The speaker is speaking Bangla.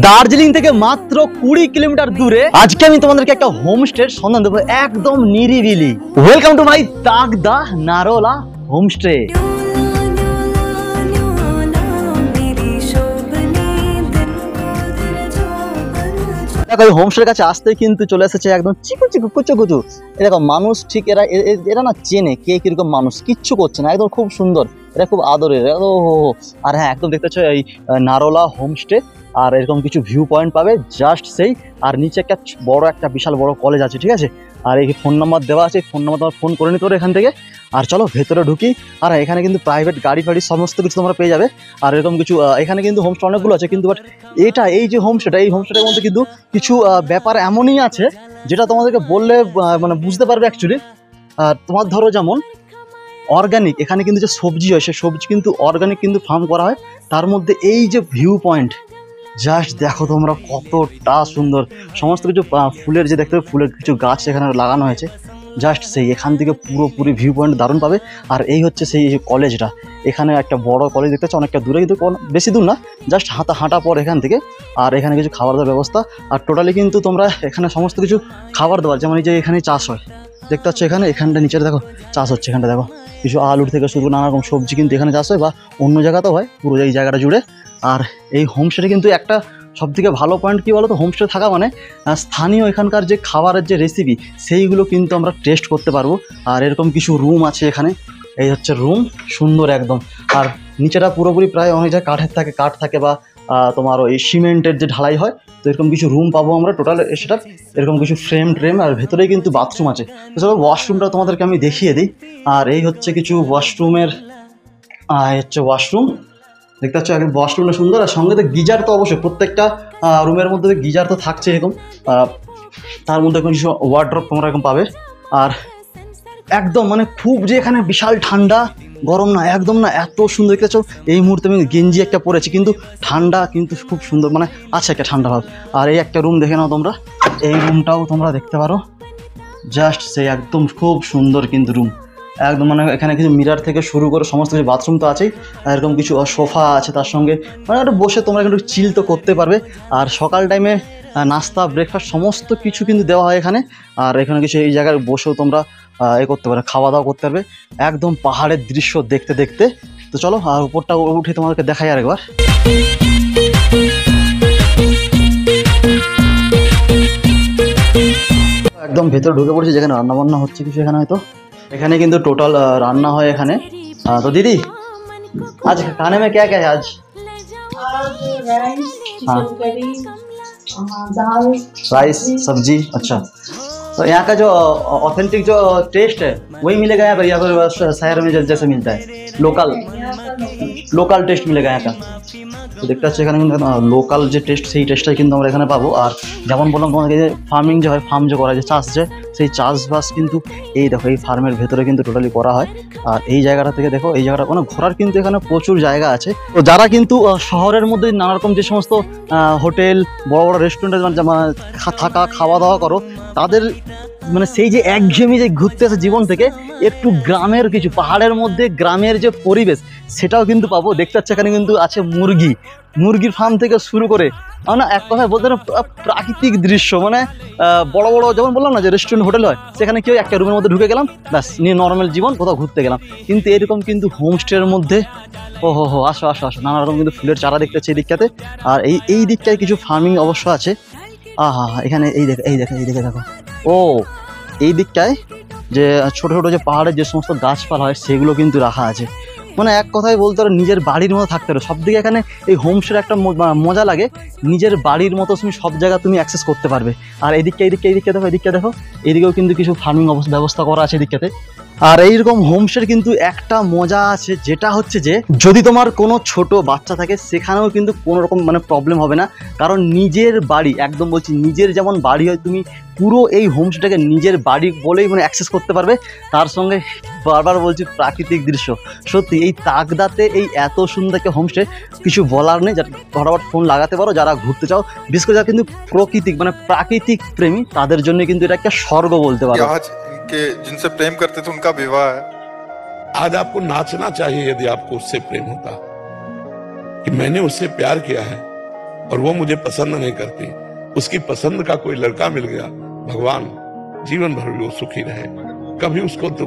দার্জিলিং থেকে মাত্র 20 কিলোমিটার দূরে আজকে আমি তোমাদেরকে একটা হোমস্টের সন্ধান দেবো, একদম নিরিবিলি। Welcome to my Tagda Narola homestay. দেখো এই হোমস্টের কাছে আসতে কিন্তু চলে এসেছে একদম চিকু চিকু কুচু কুচু। এরকম মানুষ ঠিক এরা না চেনে কে কিরকম মানুষ, কিচ্ছু করছে না, একদম খুব সুন্দর, এটা খুব আদরের। আর হ্যাঁ, একদম দেখতে পাচ্ছ এই নারোলা হোমস্টে। আর এরকম কিছু ভিউ পয়েন্ট পাবে জাস্ট সেই। আর নিচে একটা বড় একটা বিশাল বড় কলেজ আছে, ঠিক আছে। আর এই ফোন নাম্বার দেওয়া আছে, ফোন নাম্বার তোমার ফোন করে নিতে পারো এখান থেকে। আর চলো ভেতরে ঢুকি। আর এখানে কিন্তু প্রাইভেট গাড়ি ফাড়ি সমস্ত কিছু তোমরা পেয়ে যাবে। আর এরকম কিছু এখানে কিন্তু হোমস্টে অনেকগুলো আছে, কিন্তু বাট এই যে হোমস্টেটা, এই হোমস্টেটার মধ্যে কিন্তু কিছু ব্যাপার এমনই আছে যেটা তোমাদেরকে বললে মানে বুঝতে পারবে অ্যাকচুয়ালি। তোমার ধরো যেমন অর্গানিক, এখানে কিন্তু যে সবজি হয় সে সবজি কিন্তু অর্গানিক কিন্তু ফার্ম করা হয়। তার মধ্যে এই যে ভিউ পয়েন্ট জাস্ট দেখো তোমরা কতটা সুন্দর। সমস্ত কিছু ফুলের যে দেখতে হবে, ফুলের কিছু গাছ এখানে লাগানো হয়েছে জাস্ট সেই। এখান থেকে পুরোপুরি ভিউ পয়েন্ট দারুণ পাবে। আর এই হচ্ছে সেই কলেজটা, এখানে একটা বড় কলেজ দেখতে পাচ্ছ, অনেকটা দূরে, কিন্তু বেশি দূর না, জাস্ট হাঁটা পর এখান থেকে। আর এখানে কিছু খাবার দাবার ব্যবস্থা। আর টোটালি কিন্তু তোমরা এখানে সমস্ত কিছু খাবার দাবার, যেমন এই যে এখানে চাষ হয় দেখতে পাচ্ছ, এখানটা নিচে দেখো চাষ হচ্ছে, এখানটা দেখো কিছু আলুর থেকে শুরু নানা রকম সবজি কিন্তু এখানে চাষ হয়, বা অন্য জায়গাতেও হয়, পুরো এই জায়গাটা জুড়ে। আর এই হোমস্টে কিন্তু একটা সবথেকে ভালো পয়েন্ট কী বলো তো, হোমস্টে থাকা মানে স্থানীয় এখানকার যে খাবারের যে রেসিপি সেইগুলো কিন্তু আমরা টেস্ট করতে পারবো। আর এরকম কিছু রুম আছে এখানে, এই হচ্ছে রুম, সুন্দর একদম। আর নিচেটা পুরোপুরি প্রায় অনেক জায়গায় কাঠ থাকে বা তোমার ওই সিমেন্টের যে ঢালাই হয়, তো এরকম কিছু রুম পাবো আমরা টোটাল সেটা। এরকম কিছু ফ্রেম ট্রেম, আর ভেতরেই কিন্তু বাথরুম আছে। তো চলো ওয়াশরুমটা তোমাদেরকে আমি দেখিয়ে দিই। আর এই হচ্ছে কিছু ওয়াশরুমের, হচ্ছে ওয়াশরুম দেখতে পাচ্ছ, একদম ওয়াশরুমটা সুন্দর। আর সঙ্গে তো গিজার তো অবশ্যই, প্রত্যেকটা রুমের মধ্যে গিজার তো থাকছে এরকম। তার মধ্যে কিছু ওয়ার্ড্রপ তোমরা এরকম পাবে। আর একদম মানে খুব যে এখানে বিশাল ঠান্ডা গরম না, একদম না, এত সুন্দর দেখতে পাচ্ছ। এই মুহূর্তে আমি গেঞ্জি একটা পরেছি, কিন্তু ঠান্ডা কিন্তু খুব সুন্দর, মানে আছে একটা ঠান্ডা ভাব। আর এই একটা রুম দেখে নাও তোমরা, এই রুমটাও তোমরা দেখতে পারো জাস্ট সেই, একদম খুব সুন্দর কিন্তু রুম একদম। মানে এখানে কিছু মিরার থেকে শুরু করে সমস্ত কিছু, বাথরুম তো আছেই, এরকম কিছু সোফা আছে তার সঙ্গে, মানে একটু বসে তোমরা একটু চিল তো করতে পারবে। আর সকাল টাইমে নাস্তা ব্রেকফাস্ট সমস্ত কিছু কিন্তু দেওয়া হয় এখানে। আর এখানে কিছু এই জায়গায় বসেও তোমরা করতে পারবে, খাওয়া দাওয়া করতে পারবে একদম পাহাড়ের দৃশ্য দেখতে দেখতে। তো চলো আর উপরটা উঠে তোমাদেরকে দেখাই আরেকবার। একদম ভেতরে ঢুকে পড়েছি, যেখানে রান্না বান্না হচ্ছে কিছু এখানে হয়তো। এখানে কিন্তু টোটাল রান্না হয় এখানে। তো দিদি আজ खाने में क्या क्या है आज? राइस सब्जी। अच्छा, तो यहाँ का जो ऑथेंटिक जो टेस्ट है वही मिलेगा यहाँ पर, या फिर शहर में जैसे मिलता है लोकल टेस्ट मिलेगा यहाँ का? তো দেখতে পাচ্ছি এখানে কিন্তু লোকাল যে টেস্ট সেই টেস্টটাই কিন্তু আমরা এখানে পাবো। আর যেমন বললাম তোমাকে, যে ফার্মিং যে হয়, ফার্ম যে করা হয়, যে চাষ যে, সেই চাষবাস কিন্তু এই দেখো এই ফার্মের ভেতরে কিন্তু টোটালি করা হয়। আর এই জায়গাটা থেকে দেখো, এই জায়গাটা মানে ঘোরার কিন্তু এখানে প্রচুর জায়গা আছে। তো যারা কিন্তু শহরের মধ্যে নানা রকম যে সমস্ত হোটেল, বড় বড় রেস্টুরেন্টে থাকা খাওয়া দাওয়া করো, তাদের মানে সেই যে একঘেয়েমি যে ঘুরতে আসে জীবন থেকে, একটু গ্রামের কিছু, পাহাড়ের মধ্যে গ্রামের যে পরিবেশ সেটাও কিন্তু পাবো। দেখতে পাচ্ছি এখানে কিন্তু আছে মুরগির ফার্ম থেকে শুরু করে, না এক কথায় বলতে প্রাকৃতিক দৃশ্য। মানে বড় বড় যেমন বললাম না যে রেস্টুরেন্ট হোটেল হয়, সেখানে কেউ একটা রুমের মধ্যে ঢুকে গেলাম, ব্যাস নিয়ে নর্মাল জীবন, কোথাও ঘুরতে গেলাম। কিন্তু এরকম কিন্তু হোমস্টের মধ্যে আসো নানা রকম কিন্তু ফুলের চারা দেখতে পাচ্ছি এই দিকটাতে। আর এই দিকটায় কিছু ফার্মিং অবশ্য আছে। এখানে এই দেখে দেখো, এই দিকটায় যে ছোট ছোট যে পাহাড়ের যে সমস্ত গাছপালা হয় সেগুলো কিন্তু রাখা আছে। মানে এক কথায় বলতে পারো নিজের বাড়ির মতো থাকতে পারো সব দিকে। এখানে এই হোমস্টের একটা মজা লাগে, নিজের বাড়ির মতো তুমি সব জায়গা তুমি অ্যাক্সেস করতে পারবে। আর এদিকটা দেখো, এদিকেও কিন্তু কিছু ফার্মিং ব্যবস্থা করা আছে এদিকটাতে। আর এইরকম হোমস্টের কিন্তু একটা মজা আছে, যেটা হচ্ছে যে যদি তোমার কোনো ছোট বাচ্চা থাকে সেখানেও কিন্তু কোনো রকম মানে প্রবলেম হবে না। কারণ নিজের বাড়ি, একদম বলছি নিজের যেমন বাড়ি হয়, তুমি পুরো এই হোমস্টেটাকে নিজের বাড়ি বলেই মানে অ্যাক্সেস করতে পারবে। তার সঙ্গে বারবার বলছি প্রাকৃতিক দৃশ্য, সত্যি এই তাগদাতে এই এত সুন্দর একটা হোমস্টে কিছু বলার নেই। যারা ফটাফট ফোন লাগাতে পারো, যারা ঘুরতে চাও, বিশেষ করে যারা কিন্তু প্রাকৃতিক প্রেমী, তাদের জন্য কিন্তু এটা একটা স্বর্গ বলতে পারো। जिनसे प्रेम करते थे उनका विवाह है। आज आपको नाचना चाहिए यदि आपको उससे प्रेम होता कि मैंने उससे प्यार किया है, और वो मुझे पसंद नहीं करती, उसकी पसंद का कोई लड़का मिल गया, भगवान जीवन भर भी वो सुखी रहे, कभी उसको